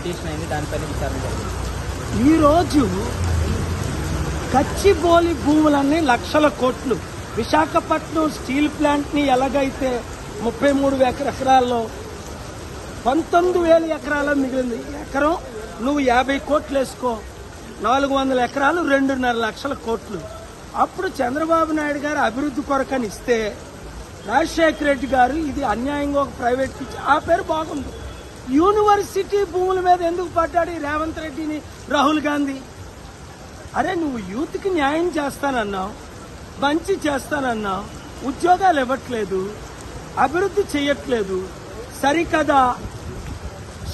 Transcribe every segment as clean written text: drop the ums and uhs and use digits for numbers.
Petition అయింది, దానిపైన విచారణ జరిగింది. ఈరోజు గచ్చిబౌలి భూములన్నీ లక్షల కోట్లు, విశాఖపట్నం స్టీల్ ప్లాంట్ని ఎలాగైతే 33 ఎకరాల్లో 19,000 ఎకరాలు మిగిలింది. ఎకరం నువ్వు 50 కోట్లు వేసుకో, 400 ఎకరాలు 2.5 లక్షల కోట్లు. అప్పుడు చంద్రబాబు నాయుడు గారు అభివృద్ధి కొరకని ఇస్తే రాజశేఖర రెడ్డి గారు ఇది అన్యాయంగా ఒక ప్రైవేట్కి ఇచ్చి ఆ పేరు బాగుంది. యూనివర్సిటీ భూముల మీద ఎందుకు పడ్డాడు ఈ రేవంత్ రెడ్డిని రాహుల్ గాంధీ? అరే నువ్వు యూత్కి న్యాయం చేస్తానన్నావు, మంచి చేస్తానన్నావు, ఉద్యోగాలు ఇవ్వట్లేదు, అభివృద్ధి చేయట్లేదు. సరికదా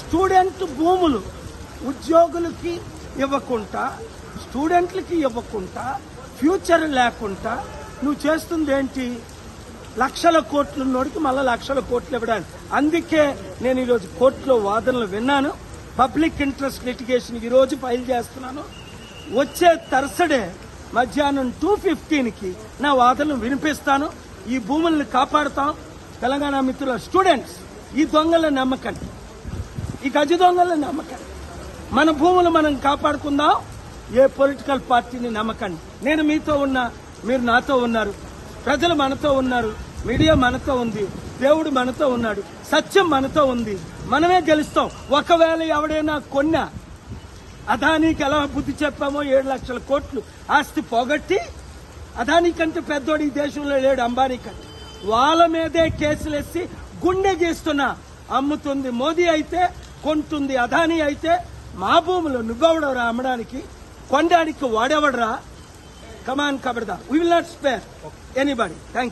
స్టూడెంట్ భూములు ఉద్యోగులకి ఇవ్వకుండా, స్టూడెంట్లకి ఇవ్వకుండా, ఫ్యూచర్ లేకుండా నువ్వు చేస్తుంది ఏంటి? లక్షల కోట్లు ఉన్నోడికి మళ్ళీ లక్షల కోట్లు ఇవ్వడానికి. అందుకే నేను ఈరోజు కోర్టులో వాదనలు విన్నాను. పబ్లిక్ ఇంట్రెస్ట్ లిటిగేషన్ ఈరోజు ఫైల్ చేస్తున్నాను. వచ్చే థర్స్డే మధ్యాహ్నం 2:15కి నా వాదనలు వినిపిస్తాను. ఈ భూములను కాపాడుతాం. తెలంగాణ మిత్రుల స్టూడెంట్స్, ఈ దొంగల నమ్మకండి, ఈ గజ దొంగల నమ్మకండి. మన భూములు మనం కాపాడుకుందాం. ఏ పొలిటికల్ పార్టీని నమ్మకండి. నేను మీతో ఉన్నా, మీరు నాతో ఉన్నారు, ప్రజలు మనతో ఉన్నారు, మీడియా మనతో ఉంది, దేవుడు మనతో ఉన్నాడు, సత్యం మనతో ఉంది. మనమే గెలుస్తాం. ఒకవేళ ఎవడైనా కొన్నా, అదానికి ఎలా బుద్ధి చెప్పామో 7 లక్షల కోట్లు ఆస్తి పోగొట్టి, అదాని కంటే పెద్దోడు ఈ దేశంలో లేడు, అంబానీ కంటే, వాళ్ళ మీదే కేసులేసి గుండె గీస్తున్నా. అమ్ముతుంది మోదీ అయితే, కొంటుంది అదానీ అయితే, మా భూములు నువ్వెవడరా అమ్మడానికి, కొనడానికి వాడెవడరా? కమాన్ కబడదా. We will not spare anybody. Thank you.